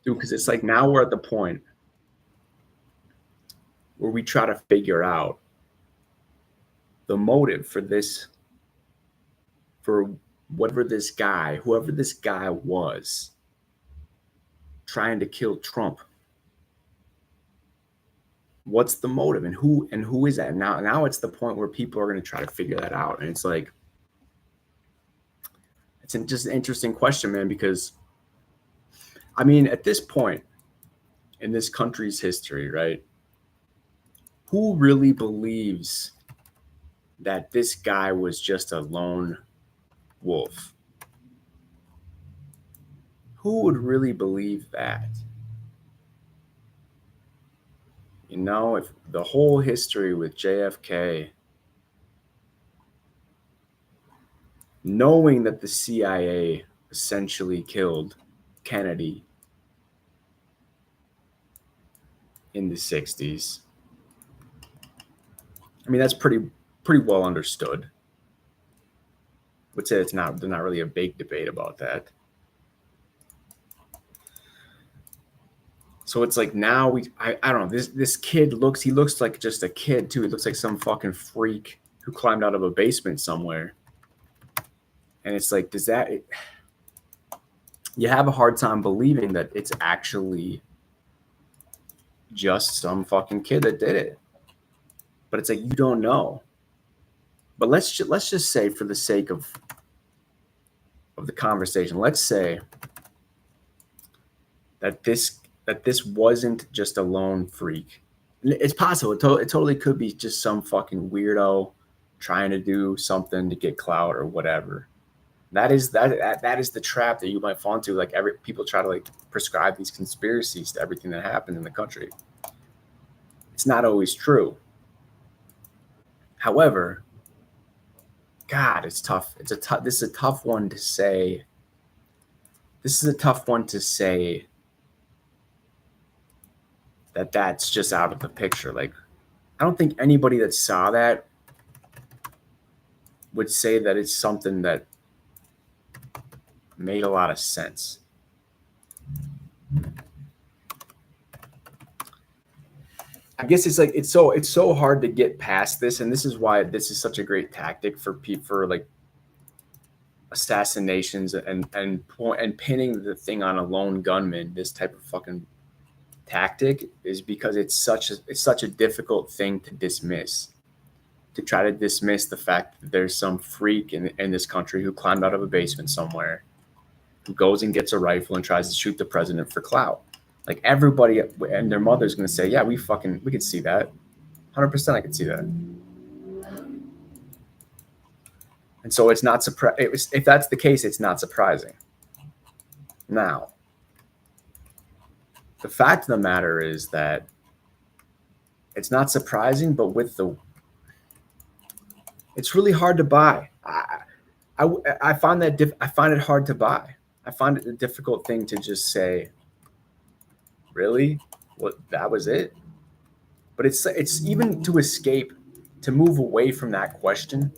Dude, because it's like now we're at the point where we try to figure out the motive for this, for whoever this guy was, trying to kill Trump. What's the motive, and who is that? Now it's the point where people are going to try to figure that out, and it's like just an interesting question, man. Because I mean, at this point in this country's history, right? Who really believes that this guy was just a lone wolf? Who would really believe that? You know, if the whole history with JFK, knowing that the CIA essentially killed Kennedy in the 60s. I mean, that's pretty well understood. I would say there's not really a big debate about that. So it's like now I don't know, this kid looks like just a kid too. He looks like some fucking freak who climbed out of a basement somewhere. And it's like, you have a hard time believing that it's actually just some fucking kid that did it. But it's like, you don't know. But let's just say, for the sake of the conversation, let's say that this wasn't just a lone freak. It's possible. It totally could be just some fucking weirdo trying to do something to get clout or whatever. That is the trap that you might fall into. Like, people try to like prescribe these conspiracies to everything that happened in the country. It's not always true. However, God, it's tough. This is a tough one to say. This is a tough one to say that that's just out of the picture. Like, I don't think anybody that saw that would say that it's something that made a lot of sense. I guess it's like it's so hard to get past this, and this is why this is such a great tactic for like assassinations and pinning the thing on a lone gunman. This type of fucking tactic is because it's such a difficult thing to dismiss. To try to dismiss the fact that there's some freak in this country who climbed out of a basement somewhere, who goes and gets a rifle and tries to shoot the president for clout. Like, everybody and their mother's going to say, yeah, we could see that. 100% I could see that. And so it's not if that's the case, it's not surprising. Now, the fact of the matter is that it's not surprising, but it's really hard to buy. I find it hard to buy. I find it a difficult thing to just say, really? What, that was it? But it's even to move away from that question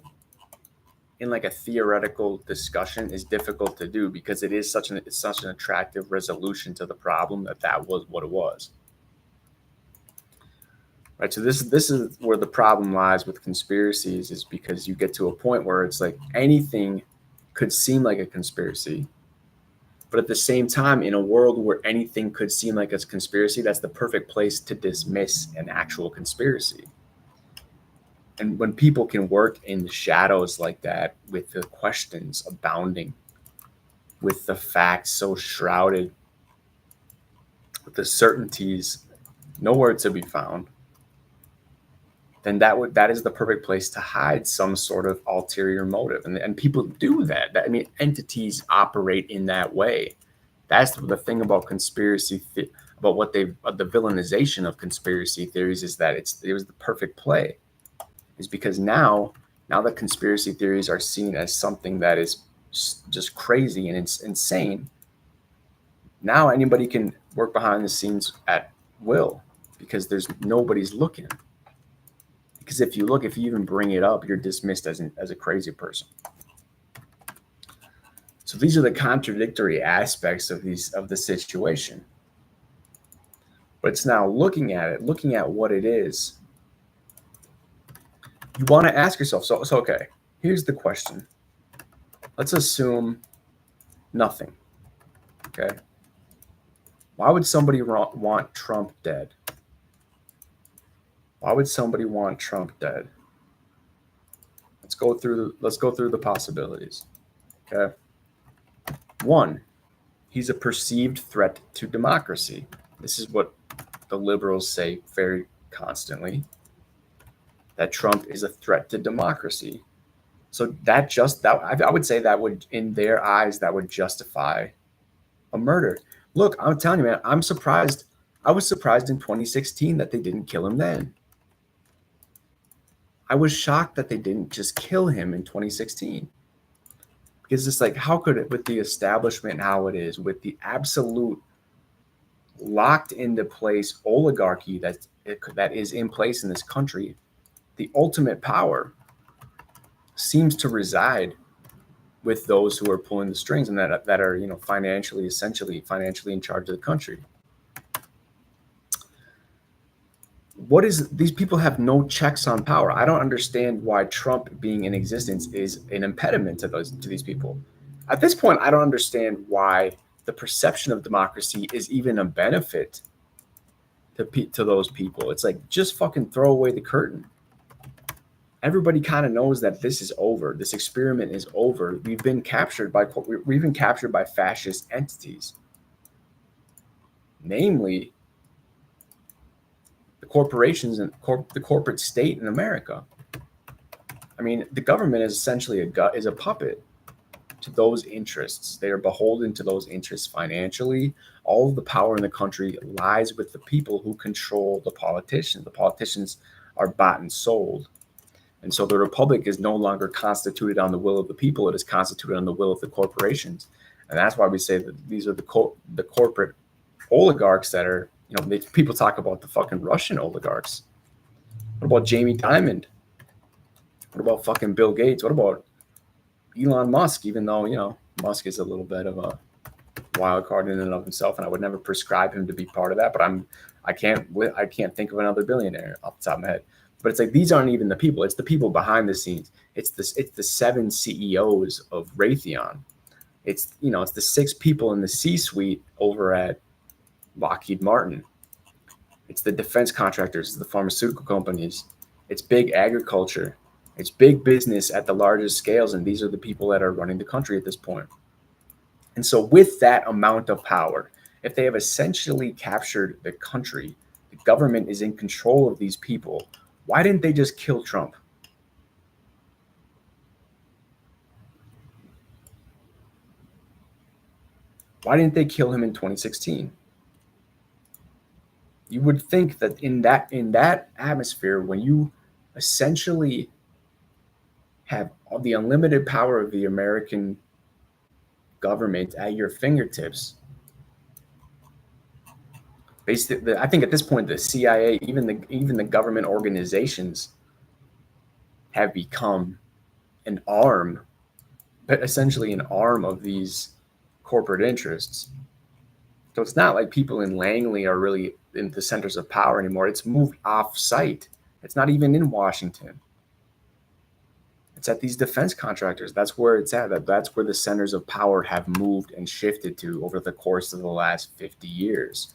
in like a theoretical discussion is difficult to do, because it's such an attractive resolution to the problem that was what it was. Right. So this is where the problem lies with conspiracies, is because you get to a point where it's like anything could seem like a conspiracy. But at the same time, in a world where anything could seem like a conspiracy, that's the perfect place to dismiss an actual conspiracy. And when people can work in the shadows like that, with the questions abounding, with the facts so shrouded, with the certainties nowhere to be found, then that is the perfect place to hide some sort of ulterior motive. And people do that. I mean, entities operate in that way. That's the thing about conspiracy, about the villainization of conspiracy theories, is that it was the perfect play. Is because now that conspiracy theories are seen as something that is just crazy and it's insane, now anybody can work behind the scenes at will, because nobody's looking. Because if you even bring it up, you're dismissed as a crazy person. So these are the contradictory aspects of the situation. But it's now looking at what it is. You want to ask yourself, so okay, here's the question. Let's assume nothing. Okay. Why would somebody want Trump dead? Why would somebody want Trump dead? Let's go through the possibilities. Okay. One, he's a perceived threat to democracy. This is what the liberals say very constantly, that Trump is a threat to democracy. So I would say that would, in their eyes, that would justify a murder. Look, I'm telling you, man, I'm surprised. I was surprised in 2016 that they didn't kill him then. I was shocked that they didn't just kill him in 2016. Because it's like, how could it, with the establishment and how it is, with the absolute locked into place oligarchy that is in place in this country, the ultimate power seems to reside with those who are pulling the strings and that are, you know, financially in charge of the country. What is, these people have no checks on power. I don't understand why Trump being in existence is an impediment to these people. At this point, I don't understand why the perception of democracy is even a benefit to those people. It's like, just fucking throw away the curtain. Everybody kind of knows that this is over. This experiment is over. We've been captured by fascist entities, namely the corporations and the corporate state in America. I mean, the government is essentially a puppet to those interests. They are beholden to those interests financially. All of the power in the country lies with the people who control the politicians. The politicians are bought and sold. And so the republic is no longer constituted on the will of the people. It is constituted on the will of the corporations. And that's why we say that these are the corporate oligarchs that are, you know, people talk about the fucking Russian oligarchs. What about Jamie Dimon? What about fucking Bill Gates? What about Elon Musk? Even though, you know, Musk is a little bit of a wild card in and of himself, and I would never prescribe him to be part of that. But I can't think of another billionaire off the top of my head. But it's like, these aren't even the people. It's the people behind the scenes. It's the 7 CEOs of Raytheon. It's, you know, it's the 6 people in the C-suite over at Lockheed Martin. It's the defense contractors, the pharmaceutical companies. It's big agriculture. It's big business at the largest scales, and these are the people that are running the country at this point. And so with that amount of power, if they have essentially captured the country, the government is in control of these people, why didn't they just kill Trump? Why didn't they kill him in 2016? You would think that in that atmosphere, when you essentially have the unlimited power of the American government at your fingertips, basically, I think at this point, the CIA, even the government organizations, have become an arm, but essentially an arm of these corporate interests. So it's not like people in Langley are really in the centers of power anymore. It's moved off site. It's not even in Washington. It's at these defense contractors. That's where it's at. That's where the centers of power have moved and shifted to over the course of the last 50 years.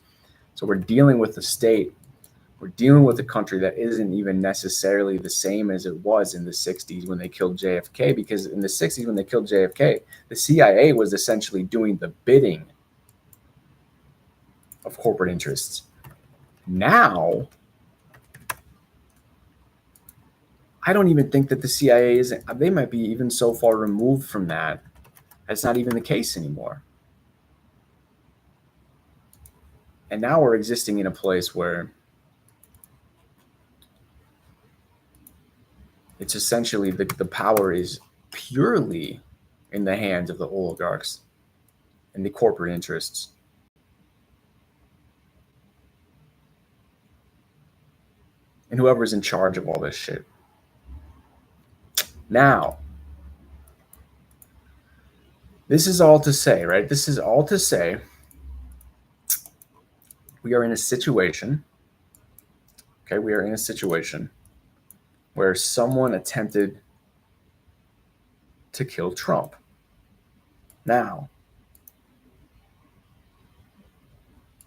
So we're dealing with a state. We're dealing with a country that isn't even necessarily the same as it was in the 60s when they killed JFK, because in the 60s when they killed JFK, the CIA was essentially doing the bidding of corporate interests. Now, I don't even think that the CIA they might be even so far removed from that. That's not even the case anymore. And now we're existing in a place where it's essentially the power is purely in the hands of the oligarchs and the corporate interests. And whoever's in charge of all this shit. Now, this is all to say, right? This is all to say we are in a situation, okay, we are in a situation where someone attempted to kill Trump. Now,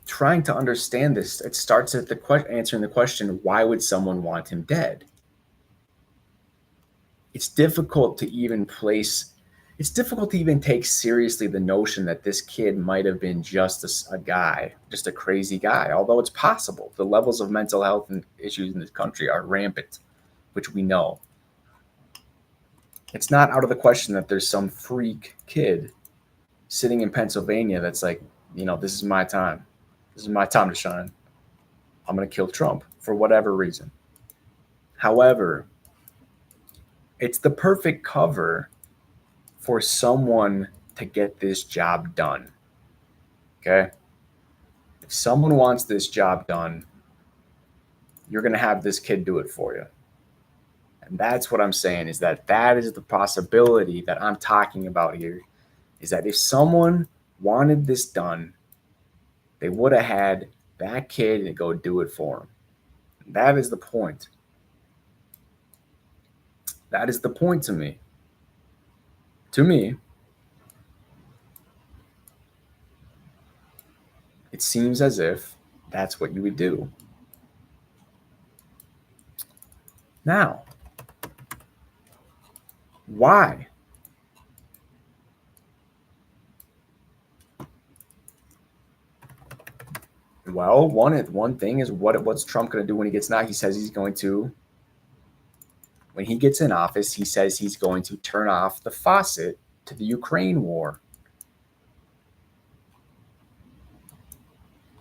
trying to understand this, it starts at answering the question, why would someone want him dead? It's difficult to even take seriously the notion that this kid might have been just a guy, just a crazy guy, although it's possible. The levels of mental health and issues in this country are rampant, which we know. It's not out of the question that there's some freak kid sitting in Pennsylvania that's like, this is my time. This is my time to shine. I'm going to kill Trump for whatever reason. However, it's the perfect cover for someone to get this job done. Okay? If someone wants this job done, you're going to have this kid do it for you. And that's what I'm saying, is that is the possibility that I'm talking about here, is that if someone wanted this done, they would have had that kid to go do it for him. That is the point. That is the point to me. To me, it seems as if that's what you would do. Now, why? Well, one thing is what's Trump going to do when he gets out? He says he's going to, when he gets in office, he says he's going to turn off the faucet to the Ukraine war.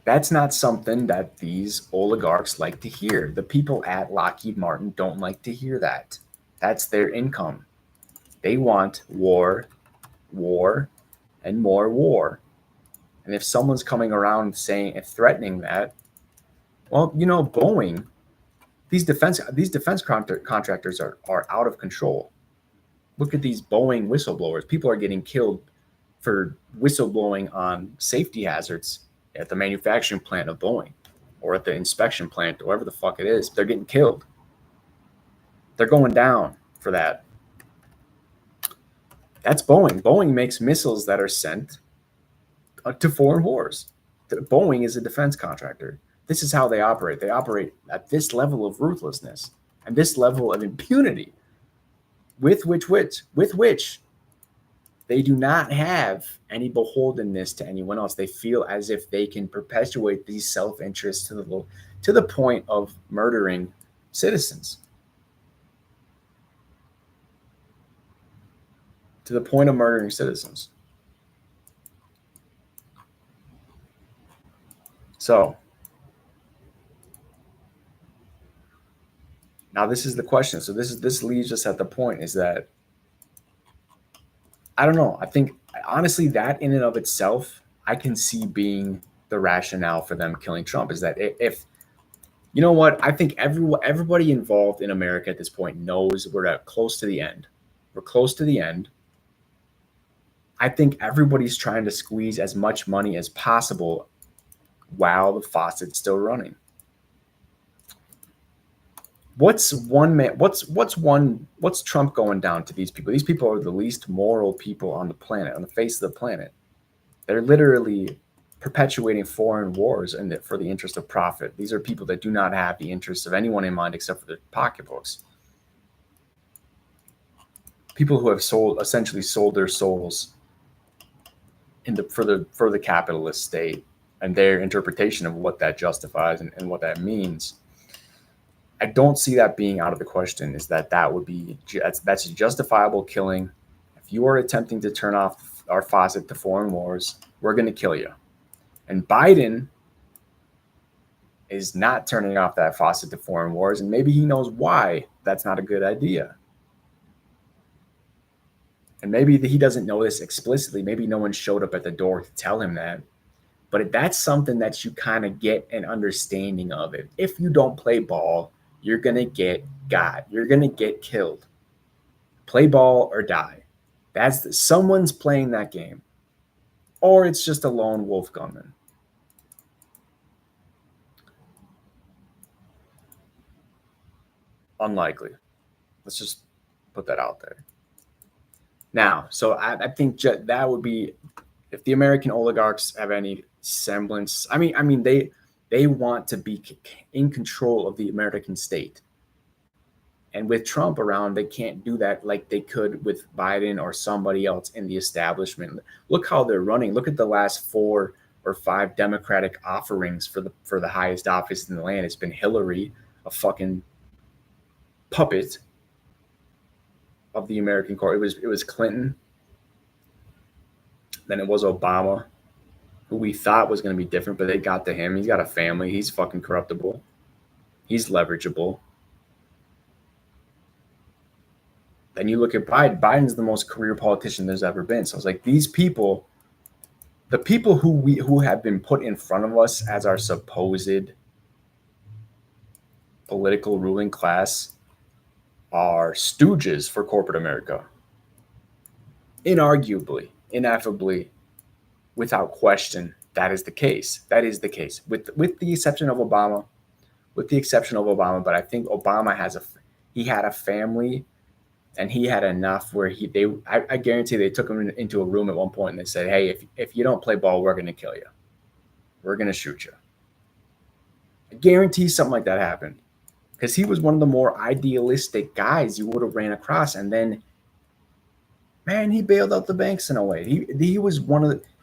That's not something that these oligarchs like to hear. The people at Lockheed Martin don't like to hear that. That's their income. They want war, and more war. And if someone's coming around saying and threatening that, well, Boeing, these defense contractors are out of control. Look at these Boeing whistleblowers. People are getting killed for whistleblowing on safety hazards at the manufacturing plant of Boeing or at the inspection plant, or whatever the fuck it is. They're getting killed. They're going down for that. That's Boeing. Boeing makes missiles that are sent to foreign wars. Boeing is a defense contractor. This is how they operate. They operate at this level of ruthlessness and this level of impunity with which they do not have any beholdenness to anyone else. They feel as if they can perpetuate these self-interests to the point of murdering citizens. To the point of murdering citizens. So, now this is the question. So this leaves us at the point, is that, I don't know. I think honestly that in and of itself, I can see being the rationale for them killing Trump, is that if you know what, I think everybody involved in America at this point knows we're close to the end. We're close to the end. I think everybody's trying to squeeze as much money as possible while the faucet's still running. What's Trump going down to these people? These people are the least moral people on the planet, on the face of the planet. They're literally perpetuating foreign wars for the interest of profit. These are people that do not have the interests of anyone in mind except for their pocketbooks. People who have essentially sold their souls for the capitalist state and their interpretation of what that justifies and what that means. I don't see that being out of the question, is that would be, that's a justifiable killing. If you are attempting to turn off our faucet to foreign wars, we're going to kill you. And Biden is not turning off that faucet to foreign wars, and maybe he knows why that's not a good idea. And maybe he doesn't know this explicitly. Maybe no one showed up at the door to tell him that. But that's something that you kind of get an understanding of it. If you don't play ball, you're going to get got. You're going to get killed. Play ball or die. Someone's playing that game. Or it's just a lone wolf gunman. Unlikely. Let's just put that out there. Now, so I think that would be, if the American oligarchs have any semblance. I mean, they want to be in control of the American state. And with Trump around, they can't do that like they could with Biden or somebody else in the establishment. Look how they're running. Look at the last 4 or 5 Democratic offerings for the highest office in the land. It's been Hillary, a fucking puppet of the American court. It was Clinton. Then it was Obama, who we thought was going to be different, but they got to him. He's got a family. He's fucking corruptible. He's leverageable. Then you look at Biden. Biden's the most career politician there's ever been. So it's like these people, the people who have been put in front of us as our supposed political ruling class are stooges for corporate America. Inarguably, ineffably, without question, that is the case. That is the case, with the exception of Obama. With the exception of Obama, but I think Obama had a family. And he had enough where I guarantee they took him into a room at one point and they said, hey, if you don't play ball, we're going to kill you. We're going to shoot you. I guarantee something like that happened because he was one of the more idealistic guys you would have ran across. And then, man, he bailed out the banks in a way. He was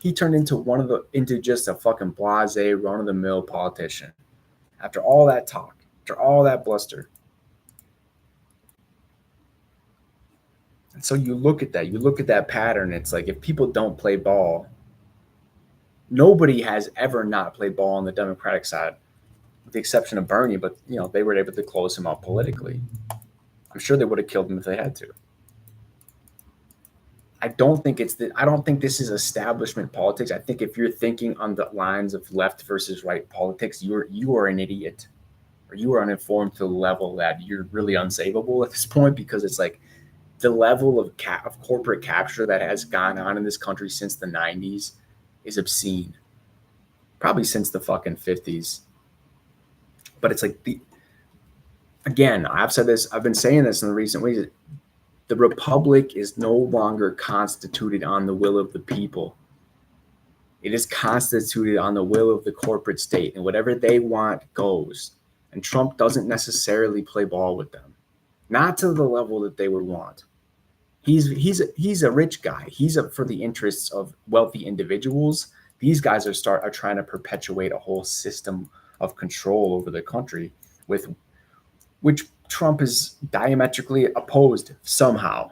he turned into just a fucking blasé, run-of-the-mill politician. After all that talk, after all that bluster. And so you look at that pattern. It's like if people don't play ball, nobody has ever not played ball on the Democratic side, with the exception of Bernie. But they were able to close him out politically. I'm sure they would have killed him if they had to. I don't think this is establishment politics. I think if you're thinking on the lines of left versus right politics, you are an idiot, or you are uninformed to the level that you're really unsavable at this point, because it's like, the level of corporate capture that has gone on in this country since the 90s is obscene. Probably since the fucking 50s. But it's like again, I've said this, I've been saying this in the recent weeks. The republic is no longer constituted on the will of the people. It is constituted on the will of the corporate state, and whatever they want goes. And Trump doesn't necessarily play ball with them. Not to the level that they would want. He's a rich guy. He's up for the interests of wealthy individuals. These guys are trying to perpetuate a whole system of control over the country, with which Trump is diametrically opposed somehow.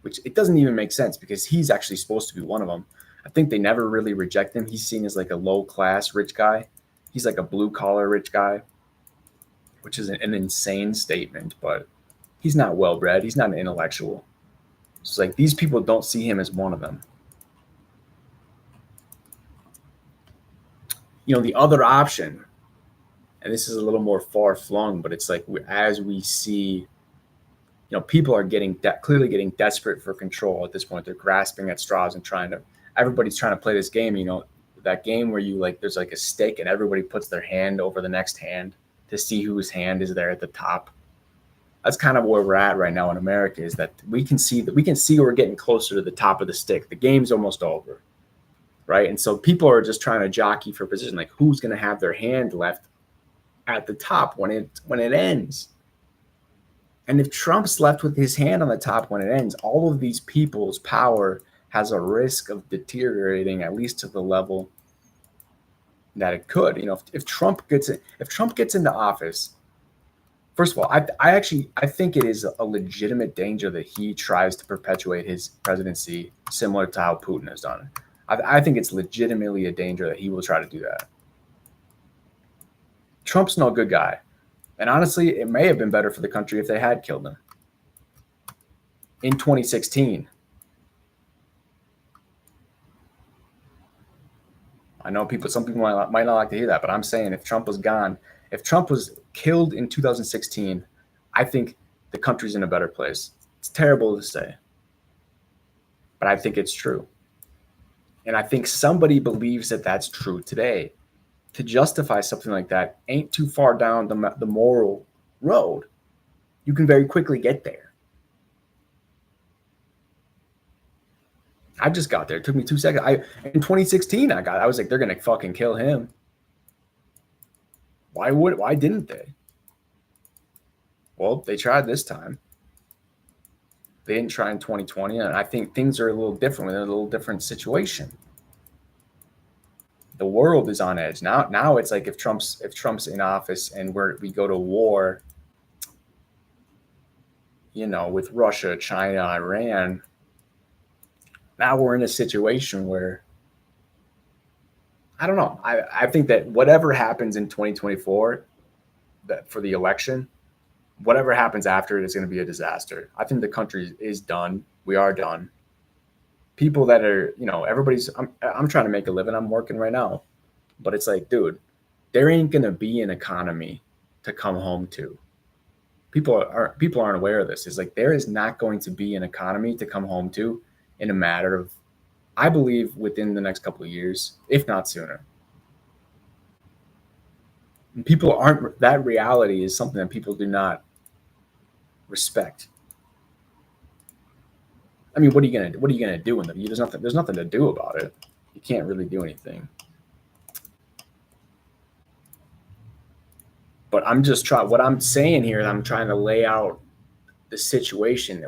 Which it doesn't even make sense because he's actually supposed to be one of them. I think they never really reject him. He's seen as like a low class rich guy. He's like a blue collar rich guy, which is an insane statement, but he's not well bred. He's not an intellectual. It's like these people don't see him as one of them. The other option, and this is a little more far flung, but it's like as we see, people are clearly getting desperate for control at this point. They're grasping at straws and everybody's trying to play this game. That game where there's like a stick and everybody puts their hand over the next hand to see whose hand is there at the top. That's kind of where we're at right now in America, is that we can see we're getting closer to the top of the stick. The game's almost over, right? And so people are just trying to jockey for position, like who's going to have their hand left at the top when it ends. And if Trump's left with his hand on the top when it ends, all of these people's power has a risk of deteriorating, at least to the level that it could. If Trump gets into office. First of all, I think it is a legitimate danger that he tries to perpetuate his presidency similar to how Putin has done. I think it's legitimately a danger that he will try to do that. Trump's no good guy. And honestly, it may have been better for the country if they had killed him. In 2016. I know some people might not like to hear that, but I'm saying if Trump was killed in 2016, I think the country's in a better place. It's terrible to say, but I think it's true. And I think somebody believes that that's true today. To justify something like that ain't too far down the moral road. You can very quickly get there. I just got there. It took me 2 seconds. In 2016, I was like, they're gonna fucking kill him. Why didn't they? Well, they tried this time. They didn't try in 2020, and I think things are a little different. We're in a little different situation. The world is on edge now. Now it's like if Trump's in office and we go to war, with Russia, China, Iran. Now we're in a situation where I don't know. I think that whatever happens in 2024, that for the election, whatever happens after it is going to be a disaster. I think the country is done. We are done. People that are, everybody's. I'm trying to make a living. I'm working right now, but it's like, dude, there ain't going to be an economy to come home to. People aren't aware of this. It's like there is not going to be an economy to come home to in a matter of, I believe, within the next couple of years, if not sooner. And people aren't. That reality is something that people do not respect. I mean, what are you gonna do with them? There's nothing to do about it. You can't really do anything. But what I'm saying here is I'm trying to lay out the situation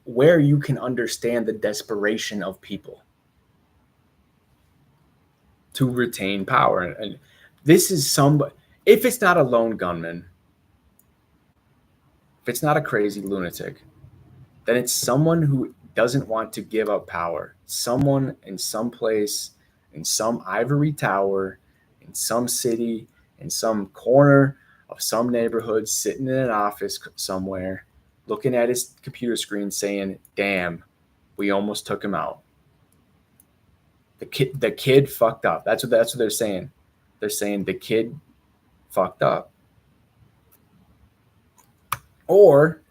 where you can understand the desperation of people to retain power. And this is somebody, if it's not a lone gunman, if it's not a crazy lunatic, then it's someone who doesn't want to give up power. Someone in some place, in some ivory tower, in some city, in some corner of some neighborhood, sitting in an office somewhere, looking at his computer screen saying, damn, we almost took him out. The kid fucked up. That's what they're saying. They're saying the kid fucked up. Or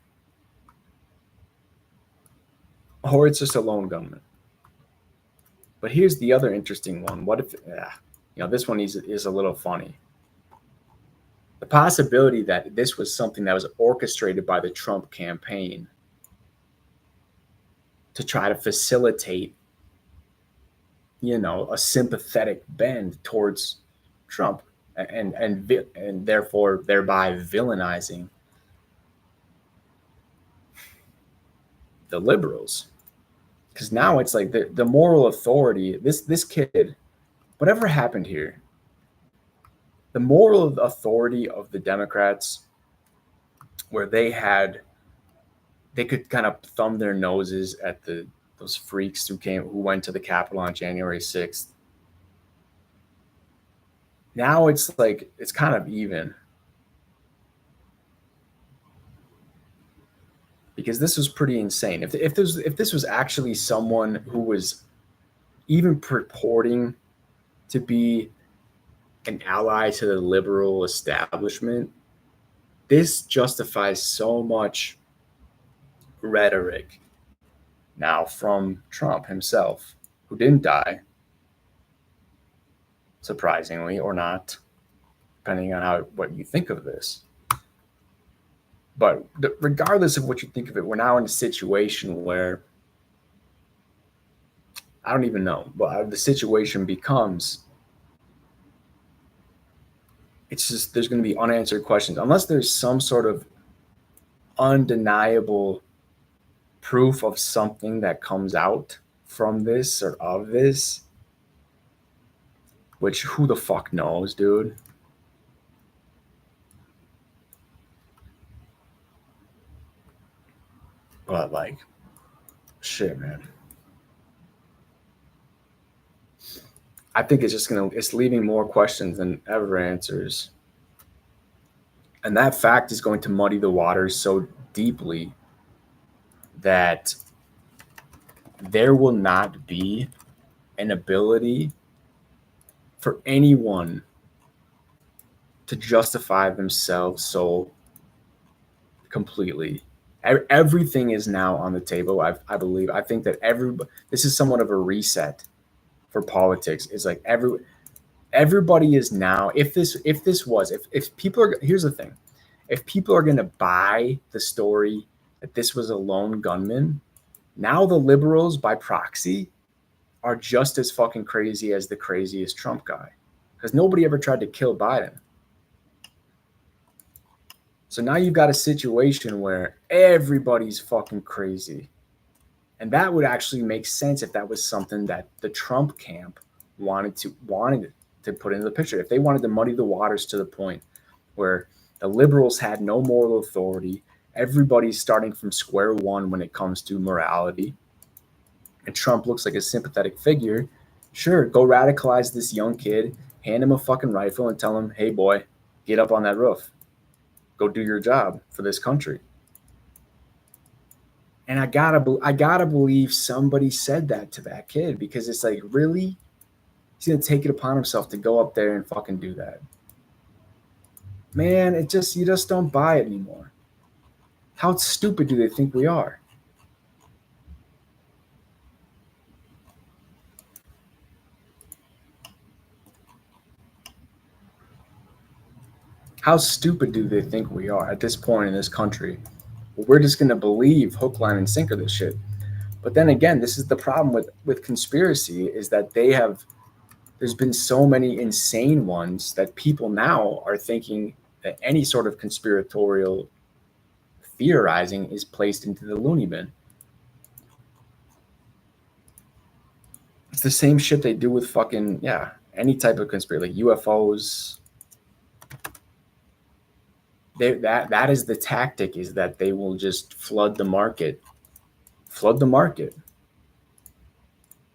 it's just a lone gunman. But here's the other interesting one. What if, this one is a little funny. The possibility that this was something that was orchestrated by the Trump campaign to try to facilitate, a sympathetic bend towards Trump and therefore thereby villainizing the liberals. Because now it's like the moral authority, this kid, whatever happened here, the moral authority of the Democrats, where they could kind of thumb their noses at those freaks who went to the Capitol on January 6th. Now it's like it's kind of even. Because this was pretty insane. If this was actually someone who was even purporting to be an ally to the liberal establishment, this justifies so much rhetoric now from Trump himself, who didn't die, surprisingly, or not, depending on what you think of this. But regardless of what you think of it, we're now in a situation where I don't even know. But the situation becomes, it's just there's going to be unanswered questions unless there's some sort of undeniable proof of something that comes out from this or of this, which who the fuck knows, dude? But like, shit, man. I think it's leaving more questions than ever answers. And that fact is going to muddy the waters so deeply that there will not be an ability for anyone to justify themselves so completely. Everything is now on the table. I believe. I think that this is somewhat of a reset for politics. It's like everybody is now. If people are, here's the thing: if people are going to buy the story that this was a lone gunman, now the liberals by proxy are just as fucking crazy as the craziest Trump guy, because nobody ever tried to kill Biden. So now you've got a situation where everybody's fucking crazy. And that would actually make sense if that was something that the Trump camp wanted to put into the picture. If they wanted to muddy the waters to the point where the liberals had no moral authority, everybody's starting from square one when it comes to morality, and Trump looks like a sympathetic figure, sure, go radicalize this young kid, hand him a fucking rifle and tell him, hey boy, get up on that roof. Go do your job for this country. And I gotta believe somebody said that to that kid, because it's like, really? He's gonna take it upon himself to go up there and fucking do that. Man, you just don't buy it anymore. How stupid do they think we are? How stupid do they think we are at this point in this country? We're just going to believe hook, line, and sinker this shit. But then again, this is the problem with conspiracy, is that there's been so many insane ones that people now are thinking that any sort of conspiratorial theorizing is placed into the loony bin. It's the same shit they do with fucking, any type of conspiracy, like UFOs. That is the tactic, is that they will just flood the market.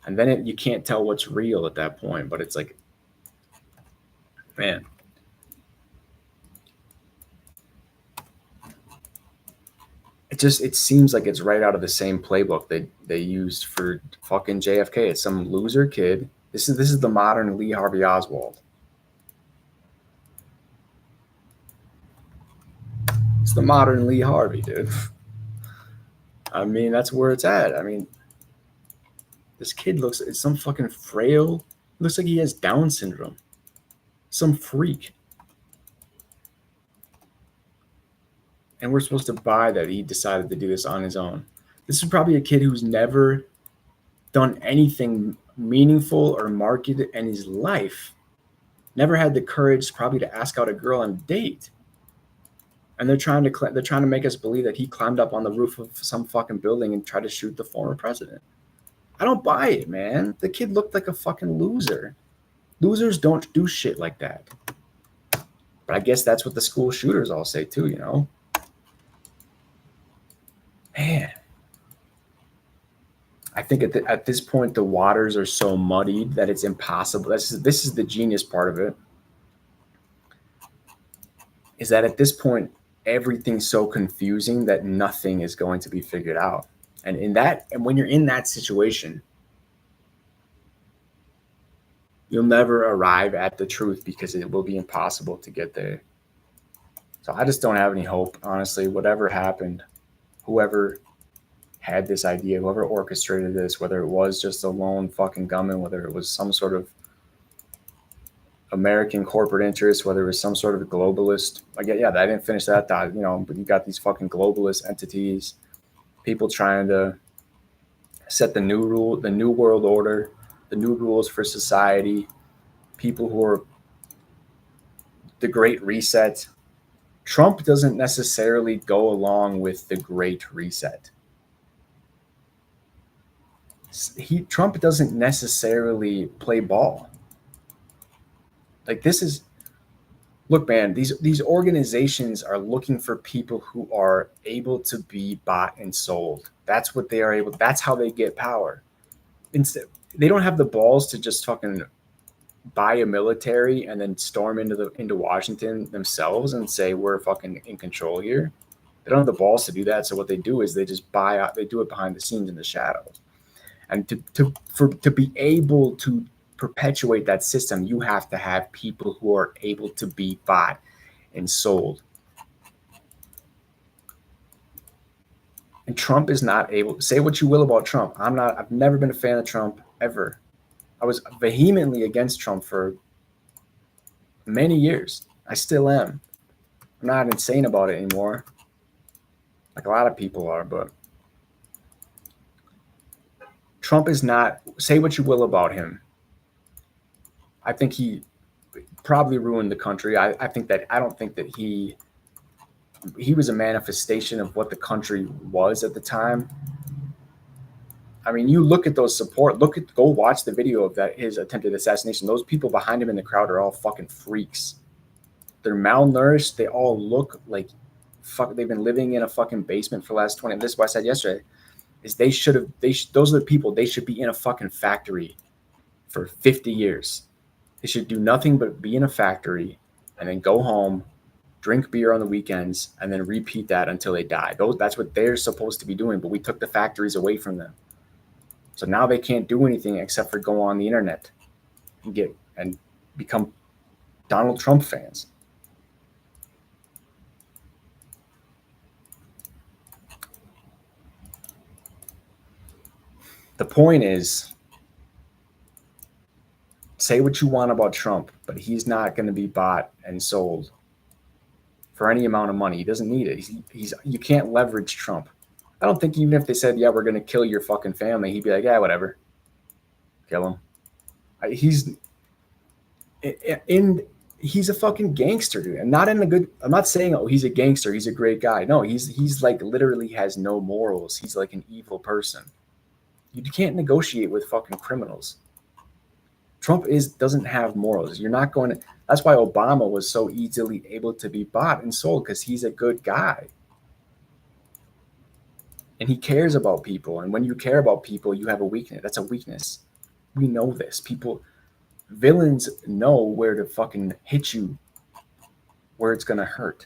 And then you can't tell what's real at that point, but it's like, man. It seems like it's right out of the same playbook they used for fucking JFK. It's some loser kid. This is the modern Lee Harvey Oswald. It's the modern Lee Harvey, dude. I mean, that's where it's at. I mean, this kid it's some fucking frail. Looks like he has Down syndrome. Some freak. And we're supposed to buy that he decided to do this on his own. This is probably a kid who's never done anything meaningful or marketed in his life. Never had the courage probably to ask out a girl on a date. And they're trying to make us believe that he climbed up on the roof of some fucking building and tried to shoot the former president. I don't buy it, man. The kid looked like a fucking loser. Losers don't do shit like that. But I guess that's what the school shooters all say too, you know? Man. I think at this point, the waters are so muddied that it's impossible. This is the genius part of it. Is that at this point, everything's so confusing that nothing is going to be figured out. And when you're in that situation, you'll never arrive at the truth, because it will be impossible to get there. So I just don't have any hope, honestly. Whatever happened, whoever had this idea, whoever orchestrated this, whether it was just a lone fucking gunman, whether it was some sort of American corporate interest, whether it was some sort of globalist. I didn't finish that thought, but you got these fucking globalist entities, people trying to set the new world order, the new rules for society, people who are the Great Reset. Trump doesn't necessarily go along with the Great Reset. Trump doesn't necessarily play ball. Like, look, man, these organizations are looking for people who are able to be bought and sold. That's what they are able. That's how they get power. Instead, they don't have the balls to just fucking buy a military and then storm into Washington themselves and say we're fucking in control here. They don't have the balls to do that. So what they do is they just buy out. They do it behind the scenes in the shadows. And to be able to perpetuate that system, you have to have people who are able to be bought and sold. And Trump is not able. Say what you will about Trump. I've never been a fan of Trump ever. I was vehemently against Trump for many years. I still am. I'm not insane about it anymore, like a lot of people are, but Trump is not, say what you will about him. I think he probably ruined the country. I don't think that he was a manifestation of what the country was at the time. I mean, you look at those support, go watch the video of that, his attempted assassination. Those people behind him in the crowd are all fucking freaks. They're malnourished. They all look like they've been living in a fucking basement for the last 20. This is what I said yesterday, is those are the people, they should be in a fucking factory for 50 years. They should do nothing but be in a factory and then go home, drink beer on the weekends, and then repeat that until they die. That's what they're supposed to be doing, but we took the factories away from them. So now they can't do anything except for go on the internet and become Donald Trump fans. The point is, say what you want about Trump, but he's not going to be bought and sold for any amount of money. He doesn't need it. You can't leverage Trump. I don't think even if they said, yeah, we're going to kill your fucking family, he'd be like, yeah, whatever. Kill him. He's a fucking gangster, dude. And not in a good, I'm not saying, oh, he's a gangster, he's a great guy. No, he's like literally has no morals. He's like an evil person. You can't negotiate with fucking criminals. Trump doesn't have morals. You're not going to, that's why Obama was so easily able to be bought and sold, because he's a good guy. And he cares about people. And when you care about people, you have a weakness. That's a weakness. We know this. Villains know where to fucking hit you, where it's going to hurt.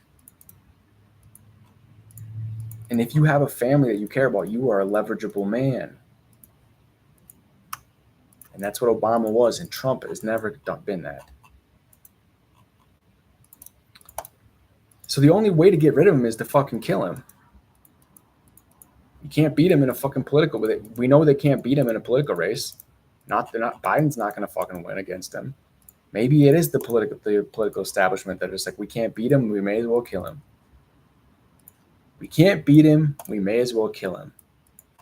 And if you have a family that you care about, you are a leverageable man. And that's what Obama was. And Trump has never been that. So the only way to get rid of him is to fucking kill him. You can't beat him in a fucking political. We know they can't beat him in a political race. Biden's not going to fucking win against him. Maybe it is the political establishment that is like, we can't beat him, we may as well kill him. We can't beat him, we may as well kill him.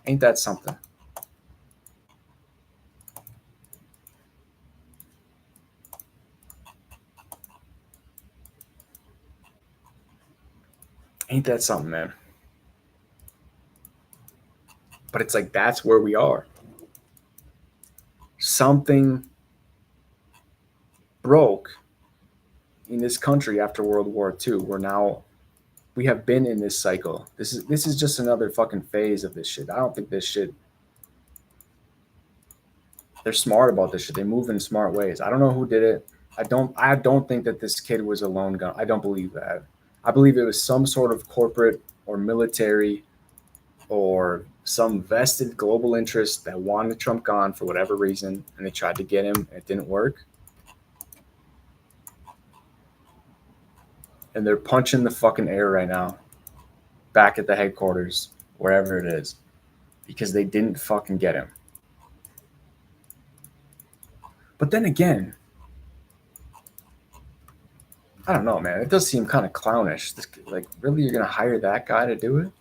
Ain't that something? Ain't that something, man? But it's like, that's where we are. Something broke in this country after World War II. We have been in this cycle. This is just another fucking phase of this shit. I don't think this shit, they're smart about this shit. They move in smart ways. I don't know who did it. I don't think that this kid was a lone gun. I don't believe that. I believe it was some sort of corporate or military or some vested global interest that wanted Trump gone for whatever reason, and they tried to get him, and it didn't work. And they're punching the fucking air right now, back at the headquarters, wherever it is, because they didn't fucking get him. But then again, I don't know, man. It does seem kind of clownish. Like, really, you're gonna hire that guy to do it?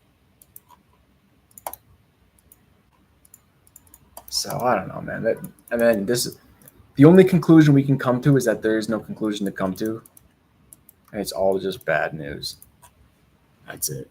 So I don't know, man. And then the only conclusion we can come to is that there is no conclusion to come to, and it's all just bad news. That's it.